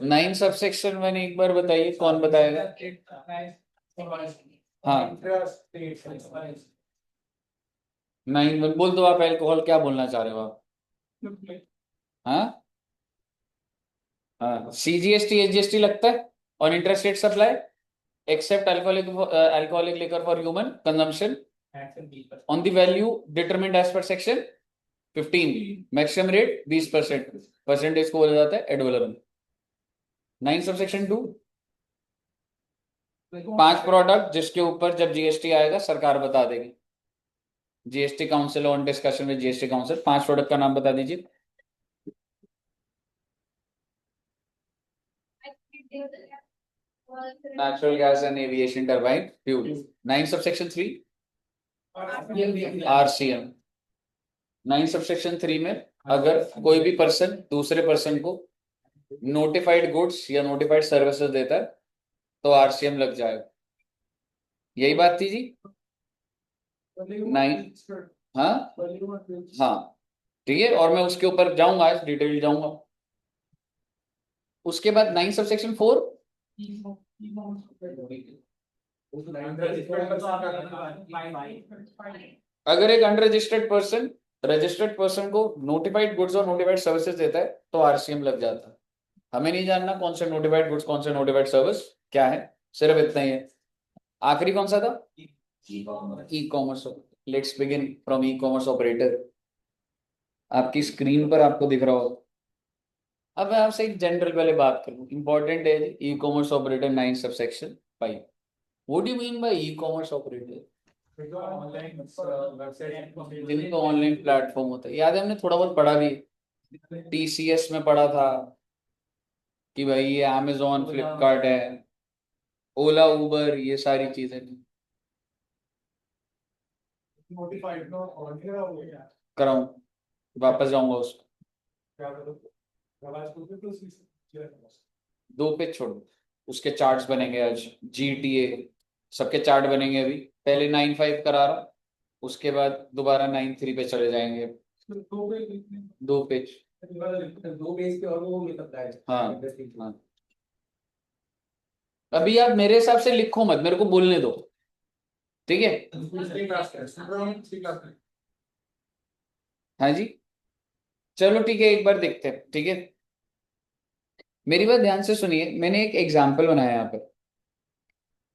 Nine subsection one एक बार बताइए, कौन बताएगा? हाँ, नाइन वन बोल दो आप। अल्कोहल क्या बोलना चाह रहे हो आप? हाँ हाँ, CGST HGST लगता है और interest rate supply except alcoholic liquor for human consumption on the value determined as पर सेक्शन 15, मैक्सिमम रेट 20%, परसेंटेज को बोला जाता है एड वैलोरम। 9 सबसेक्शन 2, 5 प्रोडक्ट जिसके ऊपर जब GST आएगा सरकार बता देगी। GST council on discussion with GST council, 5 product का नाम बता दीजिए। Natural gas and aviation turbine fuel. 9 subsection 3 RCM। 9 subsection 3 में अगर कोई भी पर्सन दूसरे पर्सन को नोटिफाइड गुड्स या नोटिफाइड सर्विसेज देता है तो RCM लग जाएगा। यही बात थी जी। 9, हाँ हाँ ठीक है, और मैं उसके ऊपर जाऊंगा, आज डिटेल जाऊंगा। उसके बाद 9 सबसेक्शन 4, अगर एक अनरजिस्टर्ड पर्सन रजिस्टर्ड पर्सन को नोटिफाइड गुड्स और नोटिफाइड सर्विसेज देता है तो RCM लग जाता है। हमें नहीं जानना कौन से नोटिफाइड गुड्स कौन से नोटिफाइड सर्विस क्या है, सिर्फ इतना ही है। आखिरी कौन सा था? E commerce. Let's begin from e commerce operator. आपकी स्क्रीन पर आपको दिख रहा हो। अब मैं आपसे एक जनरल पहले बात करूं, इंपॉर्टेंट है e commerce operator 9 subsection 5। What do you mean bye e commerce operator? जिनको ऑनलाइन प्लेटफॉर्म होता है, याद है हमने थोड़ा बहुत पढ़ा भी, TCS में पढ़ा था कि भाई ये Amazon फ्लिपकार्ट है, ओला उबर, ये सारी चीजें। कराऊं, वापस जाऊंगा उस 2 पे छोड़ो। उसके चार्ट्स बनेंगे आज, GTA सबके चार्ट बनेंगे। अभी पहले 9-5 करा रहा हूं, उसके बाद दोबारा 9-3 पे चले जाएंगे। 2 पेज, 2 पेज के और वो मिल सकता है। हाँ हाँ, अभी आप मेरे हिसाब से लिखो मत, मेरे को बोलने दो, ठीक है? हाँ जी, चलो ठीक है, एक बार देखते हैं, ठीक है? मेरी बात ध्यान से सुनिए, मैंने एक एग्जांपल बनाया यहाँ पर।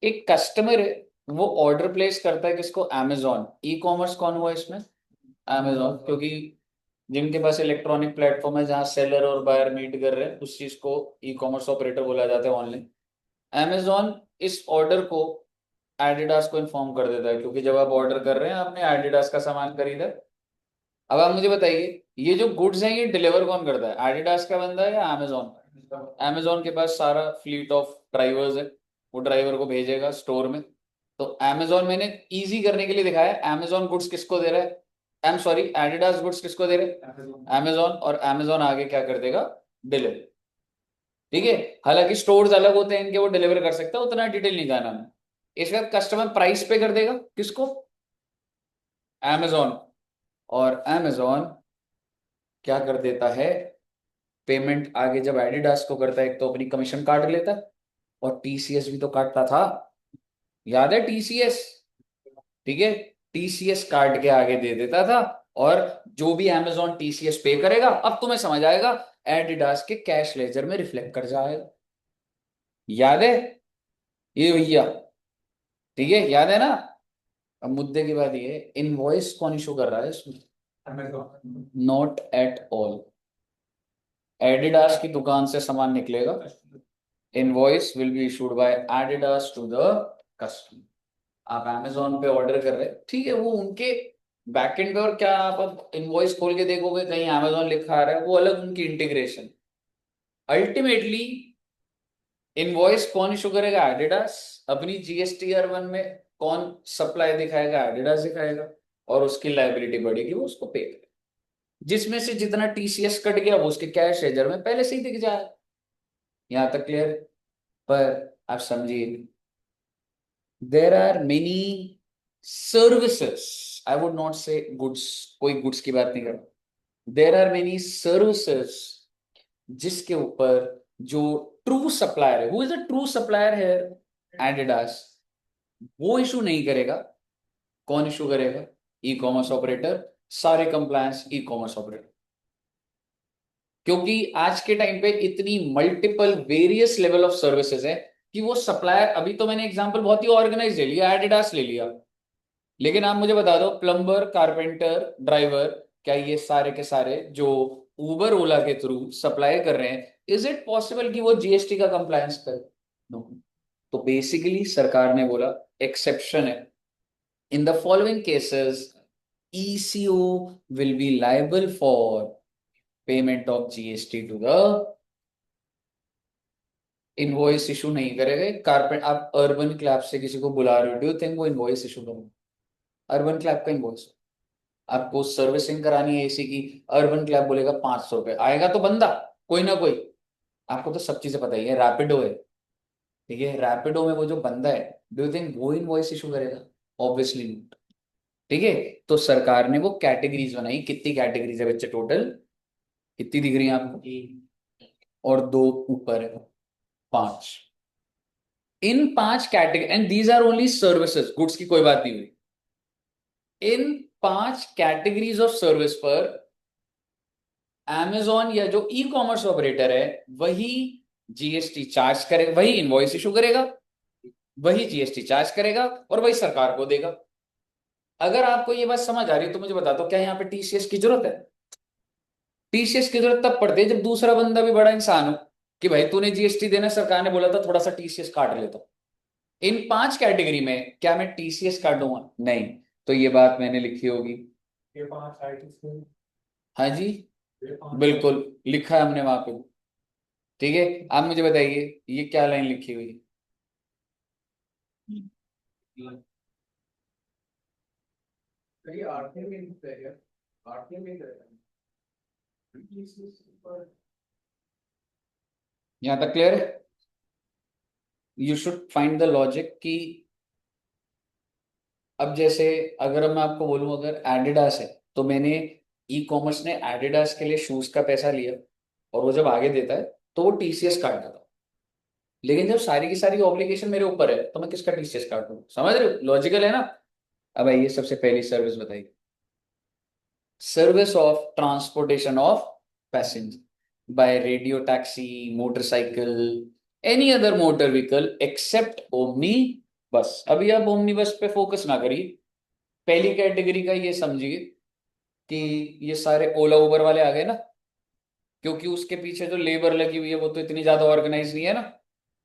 एक कस्टमर है, वो ऑर्डर प्लेस करता है किसको? Amazon। ई कॉमर्स कौन हुआ इसमें? Amazon, क्योंकि जिनके पास इलेक्ट्रॉनिक प्लेटफॉर्म है जहां सेलर और बायर मीट कर रहे हैं, उस चीज को ई कॉमर्स ऑपरेटर बोला जाता है, ऑनलाइन। Amazon इस ऑर्डर को एडिडास को इन्फॉर्म कर देता है, क्योंकि जब आप ऑर्डर कर रहे हैं आपने एडिडास का सामान खरीदा। अब आप मुझे बताइए, ये जो गुड्स हैं ये डिलीवर कौन करता है? एडिडास का बंदा है या Amazon? Amazon के पास सारा फ्लीट ऑफ ड्राइवर्स है, वो ड्राइवर को भेजेगा स्टोर में। तो Amazon मैंने इजी करने के लिए दिखाया है, Amazon गुड्स किसको दे रहा है? I am sorry, Adidas goods किसको दे रहे हैं? Amazon, और Amazon आगे क्या कर देगा? डिलीवर। ठीक है, हालांकि स्टोर्स अलग होते हैं इनके, वो डिलीवर कर सकता है, उतना डिटेल नहीं जाना मैं। इसके बाद कस्टमर प्राइस पे कर देगा किसको? Amazon। और Amazon क्या कर देता है? पेमेंट आगे जब एडिडास को करता है, एक तो अपनी कमीशन काट लेता है, और TCS भी तो काटता था, याद है TCS? ठीक है, TCS काट के आगे दे देता था। और जो भी Amazon TCS पे करेगा, अब तुम्हें समझ आएगा, एडिडास के कैश लेजर में रिफ्लेक्ट कर जाएगा। याद है ये भैया? ठीक है, याद है ना? अब मुद्दे की बात ये है, इनवॉइस कौन इशू कर रहा है इसमें? Not at all. एडिडास की दुकान से सामान निकलेगा, invoice will be issued by Adidas to the customer. आप Amazon पे ऑर्डर कर रहे हैं, ठीक है, वो उनके बैकएंड पे, और क्या आप इनवॉइस खोल के देखोगे कहीं Amazon लिखा आ रहा है, वो अलग उनकी इंटीग्रेशन। अल्टीमेटली इनवॉइस कौन इशू करेगा? एडिडास। अपनी GSTR1 में कौन सप्लाई दिखाएगा? एडिडास दिखाएगा, और उसकी लायबिलिटी बढ़ेगी, वो उसको पे करेगा। जिसमें से जितना TCS कट गया वो उसके कैश लेजर में पहले से ही दिख जाए। यहां तक क्लियर? पर आप समझिए, there are many services, I would not say goods, कोई गुड्स की बात नहीं कर रहा, देयर आर मेनी सर्विसेज जिसके ऊपर जो ट्रू सप्लायर है, who is a true supplier है, एडिडास, वो इशू नहीं करेगा। कौन इशू करेगा? ई कॉमर्स ऑपरेटर, सारे कंप्लायंस ई कॉमर्स ऑपरेटर। क्योंकि आज के टाइम पे इतनी multiple various level of services है कि वो सप्लायर, अभी तो मैंने एग्जांपल बहुत ही ऑर्गेनाइज ले लिया, एडिडास ले लिया, लेकिन आप मुझे बता दो प्लम्बर, कारपेंटर, ड्राइवर, क्या ये सारे के सारे जो उबर ओला के थ्रू सप्लाई कर रहे हैं, इज इट पॉसिबल कि वो जीएसटी का कंप्लायंस करे? नो। तो बेसिकली सरकार ने बोला एक्सेप्शन है, इन the following cases ECO will be liable for payment of GST to the invoice issue नहीं करेगा। कारपेंट, आप अर्बन क्लैब से किसी को बुला रहे हो, डू यू थिंक वो इनवॉइस इशू करेगा? अर्बन क्लैब का इनवॉइस, आपको सर्विसिंग करानी है एसी की, अर्बन क्लैब बोलेगा 500 रुपए, आएगा तो बंदा कोई ना कोई। आपको तो सब चीजें पता ही है, रैपिडो है, ठीक है, रैपिडो में वो जो बंदा है, डू यू थिंक वो इनवॉइस इशू करेगा? Obviously not. ठीक है, तो सरकार ने वो कैटेगरीज बनाई। कितनी कैटेगरीज है बच्चे टोटल? कितनी दिख रही है आपको? और दो ऊपर है, 5। इन 5 category, and these are only services, goods की कोई बात नहीं हुई। इन 5 कैटेगरीज ऑफ सर्विस पर Amazon या जो ई कॉमर्स ऑपरेटर है वही जीएसटी चार्ज करेगा, वही इनवॉइस इशू करेगा, वही जीएसटी चार्ज करेगा और वही सरकार को देगा। अगर आपको ये बात समझ आ रही है तो मुझे बता दो, क्या यहाँ पे टीसीएस की जरूरत है? टीसीएस की जरूरत तब पड़ती है जब दूसरा बंदा भी बड़ा इंसान हो कि भाई तूने जीएसटी देना, सरकार ने बोला था थोड़ा सा टीसीएस काट लेता। इन 5 कैटेगरी में क्या मैं टीसीएस काटूंगा? नहीं। तो ये बात मैंने लिखी होगी, ये 5 आईटी। हाँ जी, बिल्कुल लिखा है हमने वहां पे। ठीक है, आप मुझे बताइए ये क्या लाइन लिखी हुई है? कहीं आठवें में लिखता है यार, 8वें में रहता है। यहां तक क्लियर है? You should find the logic कि अब जैसे अगर मैं आपको बोलूं अगर एडिडास है, तो मैंने ई कॉमर्स ने एडिडास के लिए शूज का पैसा लिया और वो जब आगे देता है तो वो टीसीएस काट देता है। लेकिन जब सारी की सारी ऑब्लिगेशन मेरे ऊपर है तो मैं किसका टीसीएस काटूं? समझ रहे हो, लॉजिकल है ना? अब आइए सबसे पहली सर्विस बताइए, service of transportation of passenger by radio taxi, motorcycle, any other motor vehicle except omni bus. अभी आप ओमनी बस पे फोकस ना करिए, पहली कैटेगरी का ये समझिए कि ये सारे ओला उबर वाले आ गए ना, क्योंकि उसके पीछे जो लेबर लगी हुई है वो तो इतनी ज्यादा ऑर्गेनाइज नहीं है ना।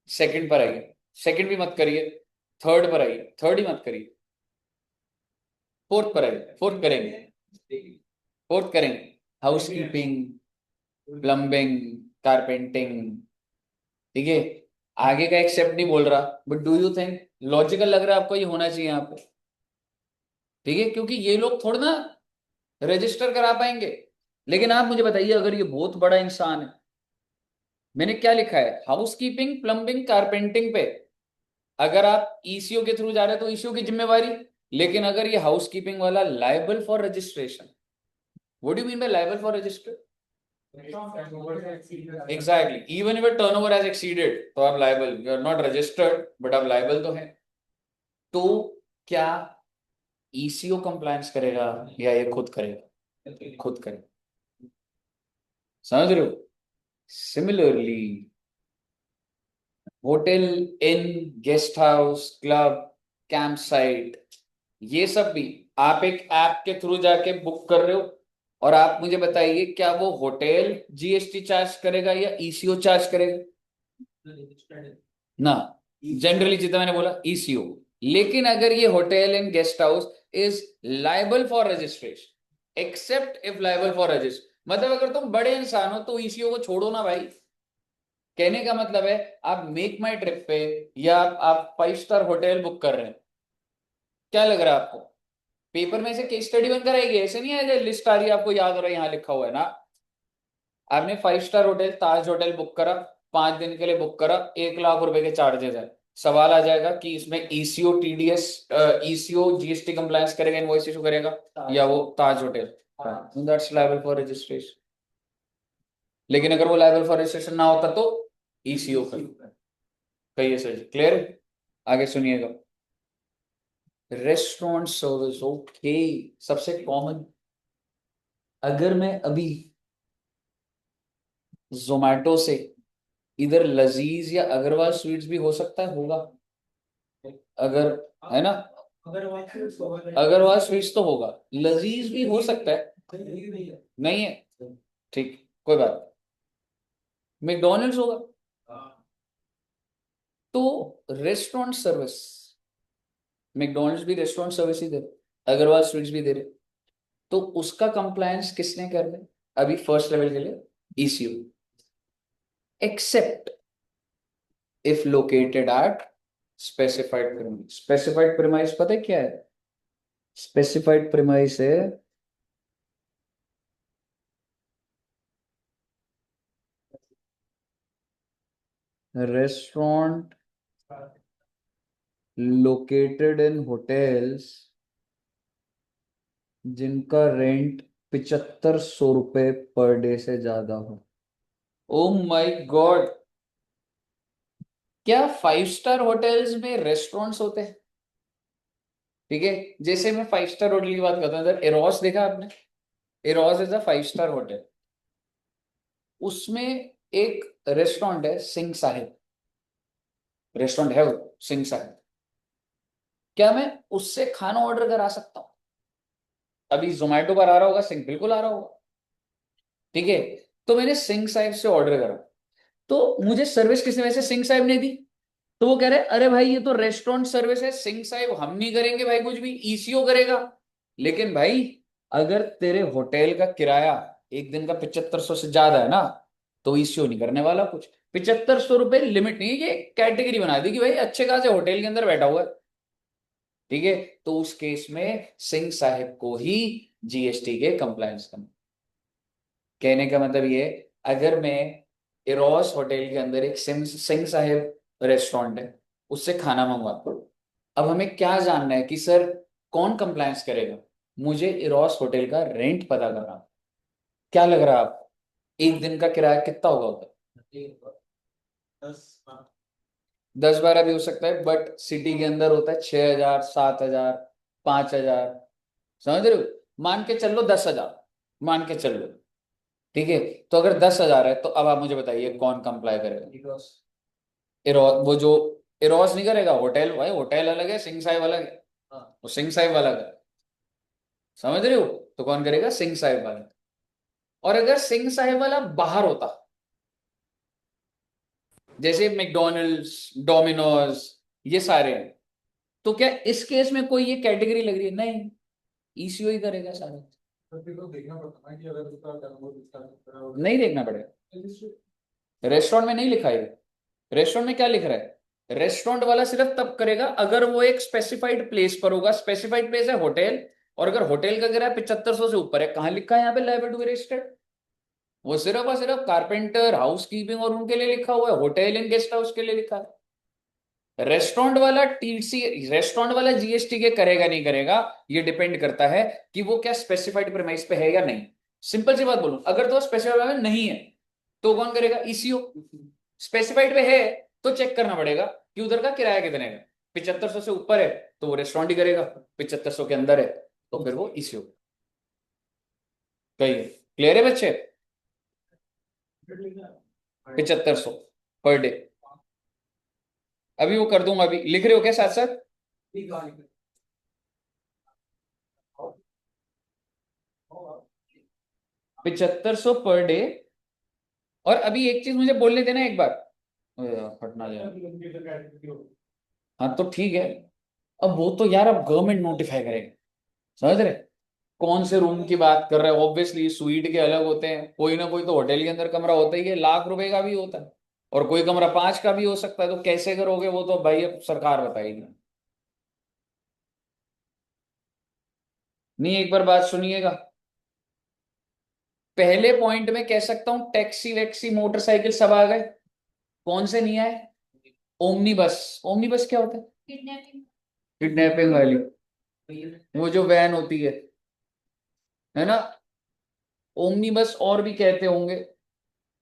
सेकंड पर आइए, सेकंड भी मत करिए, थर्ड पर आइए, थर्ड ही मत करिए, फोर्थ पर आइए, फोर्थ करेंगे, फोर्थ करेंगे, हाउसकीपिंग, प्लम्बिंग, कारपेंटिंग। ठीक है, आगे का एक्सेप्ट नहीं बोल रहा, but do you think logical लग रहा है आपको ये होना चाहिए यहाँ पे? ठीक है, क्योंकि ये लोग थोड़ा ना रजिस्टर करा पाएंगे। लेकिन आप मुझे बताइए अगर ये बहुत बड़ा इंसान है, मैंने क्या लिखा है, हाउसकीपिंग, प्लम्बिंग, कारपेंटिंग पे अगर आप ईसीओ के थ्रू जा रहे हैं तो ईसीओ की जिम्मेवारी, लेकिन अगर ये हाउसकीपिंग वाला liable for registration, what do you mean by liable for register? Exactly, even if turnover has exceeded तो आप liable, you are not registered but आप लाइबल तो है। तो क्या ईसीओ कंप्लायंस करेगा या ये खुद करेगा? खुद करेगा, समझ रहे हो? Similarly hotel, inn, guest house, club, camp site, ये सब भी आप एक ऐप के थ्रू जाके बुक कर रहे हो, और आप मुझे बताइए क्या वो होटल जीएसटी चार्ज करेगा या ईसीओ चार्ज करेगा? ना, जनरली जितना मैंने बोला ईसीओ। लेकिन अगर ये hotel and guest house is liable for registration except if liable for register, मतलब अगर तुम बड़े इंसान हो तो ईसीओ को छोड़ो ना भाई। कहने का मतलब है आप मेक माई ट्रिप पे या आप 5 स्टार होटल बुक कर रहे हैं, क्या लग रहा है आपको पेपर में से केस स्टडी बनकर आएगी? ऐसे नहीं है लिस्ट आ रही है आपको याद हो रहा है, यहाँ लिखा हुआ है ना। आपने 5 स्टार होटल ताज होटल बुक करा, 5 दिन के लिए बुक करा, 1 लाख रुपए के चार्जेस है। सवाल आ जाएगा कि इसमें ECO TDS, ECO GST compliance करेगा, इनवॉइस इशू करेगा, या वो Taj hotel? That's liable for registration. लेकिन अगर वो लायबल फॉर रजिस्ट्रेशन ना होता तो ईसीओ कर। कहिए सर जी, क्लियर? आगे सुनिएगा। रेस्टोरेंट सर्विस, ओके, सबसे कॉमन। अगर मैं अभी जोमैटो से इधर लजीज या अग्रवाल स्वीट्स भी हो सकता है, होगा अगर, है ना, अग्रवाल स्वीट्स तो होगा, लजीज भी हो सकता है, नहीं है, ठीक, कोई बात। मैकडोनल्ड्स होगा। तो रेस्टोरेंट सर्विस, मैकडोनल्ड्स भी रेस्टोरेंट सर्विस ही दे रहे, अग्रवाल स्वीट्स भी दे रहे, तो उसका कंप्लायंस किसने करना है अभी फर्स्ट लेवल के लिए? ECU, except if located at specified premise. Specified premise पता है क्या है? स्पेसिफाइड प्रीमाइस है रेस्टोरेंट लोकेटेड इन होटल्स जिनका रेंट 7500 रुपए पर डे से ज्यादा हो। ओ माय गॉड, क्या 5 स्टार होटल्स में रेस्टोरेंट्स होते हैं? ठीक है, जैसे मैं 5 स्टार होटल की बात करता हूँ, इधर एरोस देखा आपने? Arrows is a 5 star hotel, उसमें एक रेस्टोरेंट है सिंह साहिब, रेस्टोरेंट है वो सिंह साहिब। क्या मैं उससे खाना ऑर्डर करा सकता हूँ? अभी जोमेटो पर आ रहा होगा सिंह, बिल्कुल आ रहा होगा, ठीक है। तो मैंने सिंह साहिब से ऑर्डर करा, तो मुझे सर्विस किसने, वैसे सिंह साहिब ने दी। तो वो कह रहे अरे भाई ये तो रेस्टोरेंट सर्विस है, सिंह साहिब हम नहीं करेंगे भाई, कुछ भी ईसीओ करेगा। लेकिन भाई अगर तेरे होटल का किराया एक दिन का 7500 से ज्यादा है ना, तो ईसीओ नहीं करने वाला कुछ। 7500 रुपए लिमिट नहीं है, ये कैटेगरी बना दी कि भाई अच्छे खासे होटल के अंदर बैठा हुआ है, ठीक है। तो उस केस में सिंह साहिब को ही जीएसटी के कंप्लायंस करना। कहने का मतलब ये, अगर मैं इरोस होटल के अंदर एक सिंह सिंह साहिब रेस्टोरेंट है, उससे खाना मंगवाता हूं, अब हमें क्या जानना है कि सर कौन कंप्लायंस करेगा? मुझे इरोस होटल का रेंट पता करना। क्या लग रहा है आपको, एक दिन का किराया कितना होगा उधर? 10-12 भी हो सकता है, बट सिटी के अंदर होता है 6000, 7000, 5000, समझ रहे हो? मान के चल लो 10,000, मान के चल लो, ठीक है। तो अगर 10,000 है, तो अब आप मुझे बताइए कौन कंप्लाई करेगा? इरोस, वो जो इरोस नहीं करेगा, होटल, भाई होटल अलग है, सिंह साहिब अलग है, वो सिंह साहिब अलग है, समझ रहे हो? तो कौन करेगा? सिंह साहिब वाला। और अगर सिंह साहिब वाला बाहर होता, जैसे मैकडोनल्ड्स, डोमिनोज, ये सारे हैं, तो क्या इस केस में कोई ये कैटेगरी लग रही है? नहीं, ईसीओ ही करेगा सारा। नहीं देखना पड़ेगा, रेस्टोरेंट में नहीं लिखा है। रेस्टोरेंट में क्या लिख रहा है? रेस्टोरेंट वाला सिर्फ तब करेगा अगर वो एक स्पेसिफाइड प्लेस पर होगा, स्पेसिफाइड प्लेस है होटल, और अगर होटल का किराया 7500 से ऊपर है, कहाँ लिखा है यहाँ पे लायबिलिटी टू बी रजिस्टर्ड? वो सिर्फ और सिर्फ कारपेंटर, हाउस कीपिंग और उनके लिए लिखा हुआ है, होटल एंड गेस्ट हाउस के लिए लिखा है। रेस्टोरेंट वाला टीसी, रेस्टोरेंट वाला जीएसटी के करेगा नहीं करेगा, ये डिपेंड करता है कि वो क्या स्पेसिफाइड प्रीमाइस पे है या नहीं। सिंपल सी बात बोलूं, अगर तो स्पेसिफाइड नहीं है, तो कौन करेगा? ईसीओ। स्पेसिफाइड पे है, तो चेक करना पड़ेगा कि उधर का किराया कितने का। 7500 से ऊपर है तो वो रेस्टोरेंट ही करेगा, 7500 के अंदर है तो फिर वो ईसीओ। कहिए, क्लियर है बच्चे? 7500 पर डे, अभी वो कर दूंगा, अभी लिख रहे हो क्या साथ साथ? 7500 पर डे। और अभी एक चीज मुझे बोलने देना एक बार, अरे यार, फटना जाए। हाँ तो ठीक है, अब वो तो यार अब गवर्नमेंट नोटिफाई करेगा, समझ रहे? कौन से रूम की बात कर रहे हैं? ऑब्वियसली स्वीट के अलग होते हैं, कोई ना कोई तो होटल के अंदर कमरा होता ही है, लाख रुपए का भी होता है, और कोई कमरा 5 का भी हो सकता है, तो कैसे करोगे वो तो भाई अब सरकार बताएगी। नहीं, एक बार बात सुनिएगा। पहले पॉइंट में कह सकता हूं टैक्सी वैक्सी मोटरसाइकिल सब आ गए, कौन से नहीं आए? ओमनी बस। ओमनी बस क्या होता है? किडनैपिंग वाली, वो जो वैन होती है ना, ओमनी बस और भी कहते होंगे,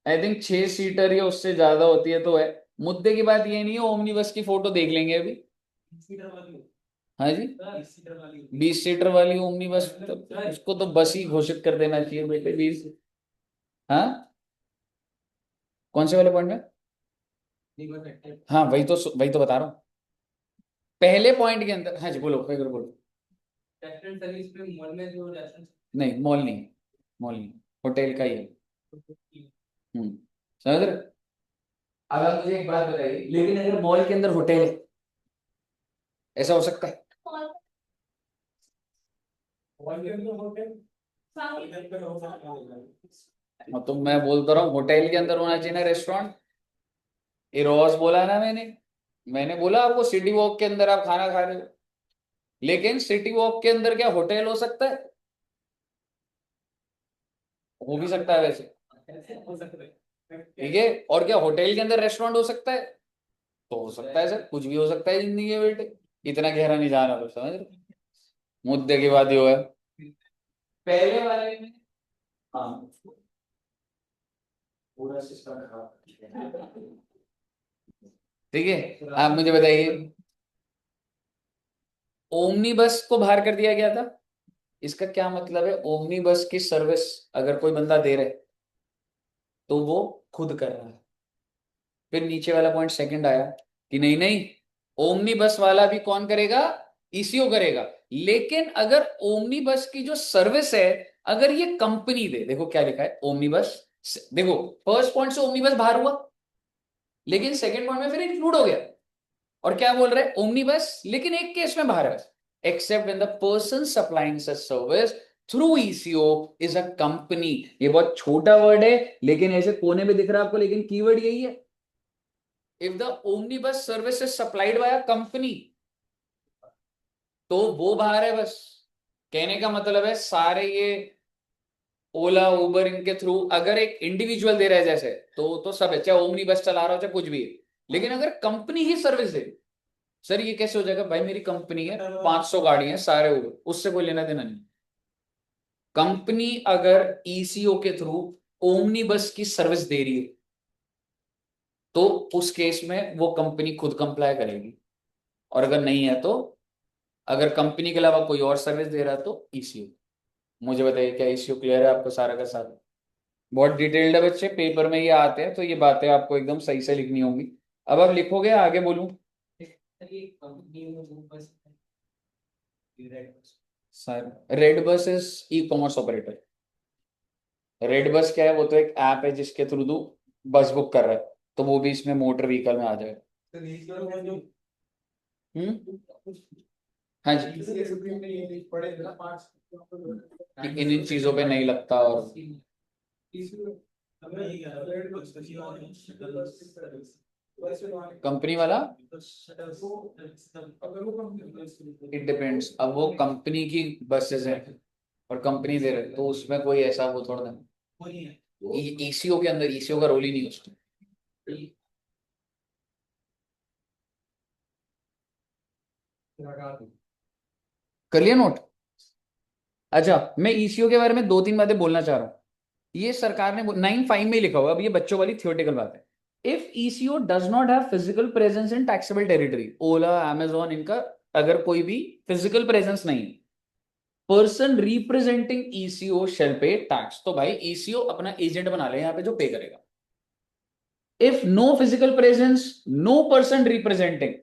आई थिंक 6 सीटर या उससे ज्यादा होती है तो है। मुद्दे की बात ये नहीं है, ओमनी बस की फोटो देख लेंगे अभी। हाँ जी, 20 सीटर वाली ओमनी बस, तो उसको तो बस ही घोषित कर देना चाहिए बेटे, 20। हाँ, कौन से वाले पॉइंट में? हाँ, वही तो बता रहा हूँ, पहले पॉइंट के अंदर। हाँ जी, बोलो, फिर बोलो। नहीं, मॉल नहीं, मॉल नहीं, होटल का ही है। समझ रहे? अब आप मुझे एक बात बताइए, लेकिन अगर मॉल के अंदर होटल है, ऐसा हो सकता है? हाँ, तो मैं बोल तो रहा हूँ होटल के अंदर होना चाहिए ना रेस्टोरेंट। इरोस बोला ना मैंने बोला आपको सिटी वॉक के अंदर आप खाना खा रहे हो, लेकिन सिटी वॉक के अंदर क्या होटल हो सकता है? हो भी सकता है वैसे, ठीक है। और क्या होटल के अंदर रेस्टोरेंट हो सकता है? तो हो सकता है सर, कुछ भी हो सकता है जिंदगी में बेटे, इतना गहरा नहीं जाना, बस समझ रहे? मुद्दे की बात ये है, पहले वाले में। हाँ, पूरा सिस्टम खराब। ठीक है, आप मुझे बताइए, ओमनी बस को बाहर कर दिया गया था, इसका क्या मतलब है? ओमनी बस की सर्विस अगर कोई बंदा दे रहा है तो वो खुद कर रहा है। फिर नीचे वाला पॉइंट सेकंड आया कि नहीं नहीं, ओमनी बस वाला भी कौन करेगा? ईसीओ करेगा। लेकिन अगर ओमनी बस की जो सर्विस है, अगर ये कंपनी दे, देखो क्या लिखा है, ओमनी बस। देखो, फर्स्ट पॉइंट से ओमनी बस बाहर हुआ, लेकिन सेकंड पॉइंट में फिर इंक्लूड हो गया। और क्या बोल रहे हैं? ओमनी बस, लेकिन एक केस में बाहर है, except when the person supplying such service through eco is a company. ये बहुत छोटा वर्ड है, लेकिन ऐसे कोने में दिख रहा है आपको, लेकिन कीवर्ड यही है। If the omni bus service is supplied by a company, तो वो बाहर है बस। कहने का मतलब है सारे ये ओला उबर इनके थ्रू अगर एक इंडिविजुअल दे रहा है जैसे, तो सब है, चाहे ओमनी बस चला रहा हो चाहे कुछ भी है। लेकिन अगर कंपनी ही सर्विस दे, सर ये कैसे हो जाएगा? भाई मेरी कंपनी है, 500 गाड़ी है, सारे उबर, उससे कोई लेना देना नहीं। कंपनी अगर ईसीओ के थ्रू ओमनी बस की सर्विस दे रही है, तो उस केस में वो कंपनी खुद कंप्लाई करेगी। और अगर नहीं है तो, अगर कंपनी के अलावा कोई और सर्विस दे रहा है तो ईसीओ। मुझे बताइए, क्या इश्यू क्लियर है आपको सारा का सारा? बहुत डिटेल्ड है बच्चे, पेपर में ये आते हैं, तो ये बातें आपको एकदम सही से लिखनी होंगी। अब आप लिखोगे, आगे बोलूं? Sir, red bus is e commerce operator. Red bus क्या है? वो तो एक ऐप है जिसके थ्रू तू बस बुक कर रहा है, तो वो भी इसमें मोटर व्हीकल में आ जाएगा। हम्म। हाँ जी, इन चीजों पे नहीं लगता। और कंपनी वाला, इट डिपेंड्स, अब वो कंपनी की बसेस हैं और कंपनी दे रहे, तो उसमें कोई ऐसा वो थोड़ा ना, ईसीओ के अंदर ईसीओ का रोल ही नहीं है उसमें। कर लिया नोट? अच्छा, मैं ईसीओ के बारे में 2-3 बातें बोलना चाह रहा हूँ। ये सरकार ने 9(5) में ही लिखा हुआ है, अब ये बच्चों वाली थियोरेटिकल बात है। If eco does not have physical presence in taxable territory, Ola Amazon इनका अगर कोई भी फिजिकल प्रेजेंस नहीं है, पर्सन रिप्रेजेंटिंग ईसीओ शेल पे टैक्स। तो भाई ईसीओ अपना एजेंट बना ले यहाँ पे जो पे करेगा। If no physical presence, no person representing,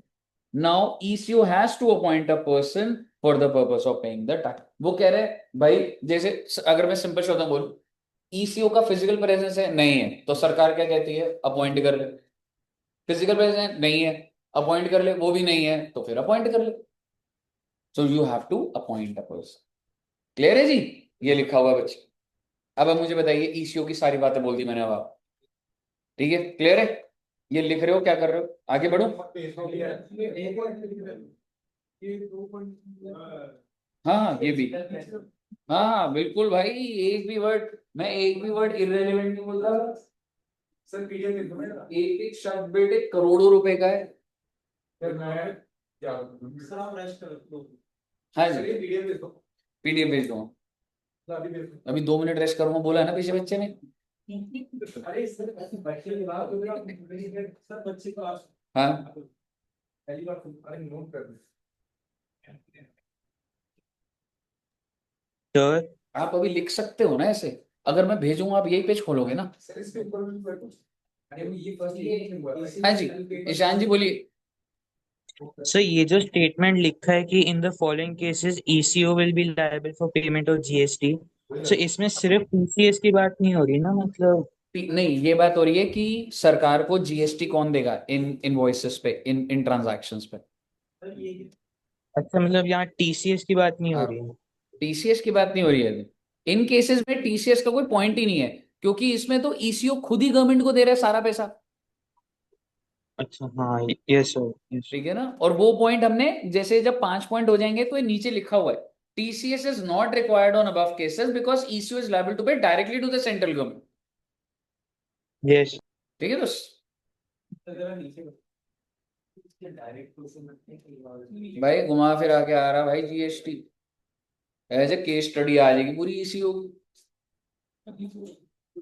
now ECO has to appoint a person for the purpose of paying the tax. वो कह रहे हैं भाई, जैसे अगर मैं सिंपल शब्द में बोलूं, ईसीओ का फिजिकल प्रेजेंस है नहीं है, तो सरकार क्या कहती है? अपॉइंट कर ले। फिजिकल प्रेजेंस नहीं है, अपॉइंट कर ले, वो भी नहीं है तो फिर अपॉइंट कर ले। So you have to appoint a person. Clear है जी? ये लिखा हुआ है बच्चे। अब आप मुझे बताइए, ईसीओ की सारी बातें बोल दी मैंने, अब आप ठीक है, क्लियर है? ये लिख रहे हो, क्या कर रहे हो, आगे बढ़ो। हाँ हाँ, ये भी। हाँ हाँ बिल्कुल भाई, एक भी वर्ड, मैं एक भी वर्ड इररिलेवेंट नहीं बोलता। सर पीडीएफ दे दो मेरा, एक एक शब्द बेटे करोड़ों रुपए का है। सर मैं क्या सर, आप रेस्ट कर लो। हाँ जी, पीडीएफ भेज दो, पीडीएफ भेज दो। अभी 2 मिनट रेस्ट करूंगा बोला है ना पीछे बच्चे ने। अरे सर बच्चे की बात हो रही है सर बच्चे को आज हाँ पहली बार अरे नोट कर सर आप अभी लिख सकते हो ना ऐसे, अगर मैं भेजूंगा आप यही पेज खोलोगे ना। सर इसके ऊपर भी कोई कुछ अरे ये फर्स्ट ये हुआ हाँ जी ईशान जी बोलिए। सर ये जो स्टेटमेंट लिखा है कि in the following cases ECO will be liable for payment of GST, so इसमें सिर्फ टीसीएस की बात नहीं हो रही ना, मतलब। नहीं ये बात हो रही है कि सरकार को जीएसटी कौन देगा इन इनवॉइसेस पे, इन इन ट्रांजैक्शंस पे। अच्छा, मतलब यहाँ टीसीएस की बात नहीं हो रही है। टीसीएस की बात नहीं हो रही है। इन केसेस में टीसीएस का कोई पॉइंट ही नहीं है, क्योंकि इसमें तो ईसीओ खुद ही गवर्नमेंट को दे रहा है सारा पैसा। अच्छा हाँ, यस सर, यस। ठीक है ना। और वो पॉइंट हमने जैसे जब 5 पॉइंट हो जाएंगे तो ये नीचे लिखा हुआ है, TCS is not required on above cases because ECO is liable to pay directly to the central government. Yes. ठीक है भाई घुमा फिरा के आ रहा भाई GST, as a case study आ जाएगी पूरी ईसीओ की।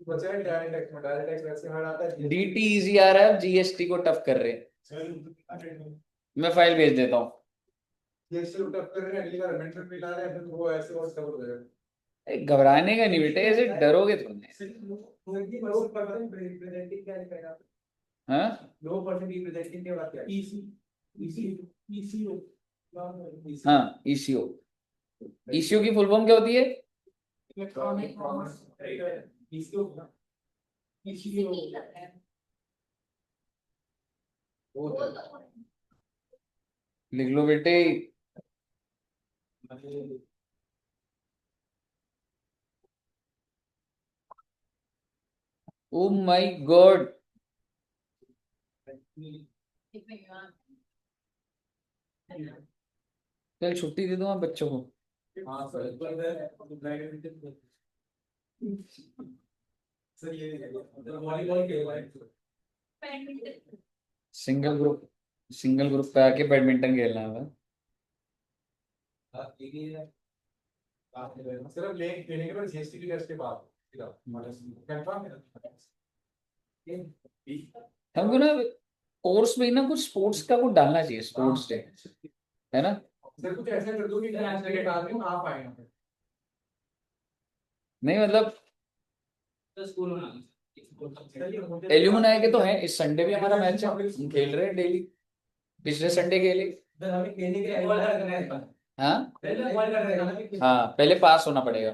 बचा है डायरेक्ट टैक्स वैसे हर आता है डीटी इजी आ रहा है, जीएसटी को टफ कर रहे हैं। मैं फाइल भेज देता हूँ। जीएसटी को टफ कर रहे हैं अगली बार अमेंडमेंट में ला रहे हैं फिर वो ऐसे और सब हो जाएगा। घबराने का नहीं बेटे, ऐसे डरोगे थोड़े। हाँ लो परसेंट रिप्रेजेंटेटिव की बात क्या है ईसीओ हाँ ईसीओ, ईसीओ की फुल फॉर्म क्या होती है? इलेक्ट्रॉनिक कॉमर्स ईसीओ ईसीओ लिख लो बेटे। ओ माय गॉड, कल छुट्टी दे दूंगा बच्चों को। हाँ सर सर ये वॉलीबॉल खेल रहा है सिंगल ग्रुप पे आके बैडमिंटन खेलना है। सिर्फ लेने के बाद जीएसटी की टेस्ट के बाद कंफर्म है हमको ना कोर्स में ना कुछ स्पोर्ट्स का कुछ डालना चाहिए, स्पोर्ट्स डे है ना। सर कुछ ऐसा कर दो कि नेशनल के बाद में आप आए हैं नहीं मतलब एल्यूमिनाई के तो है, इस संडे भी हमारा मैच है, हम खेल रहे हैं डेली, पिछले संडे खेले। हमें खेलने के लिए हाँ हाँ पहले पास होना पड़ेगा।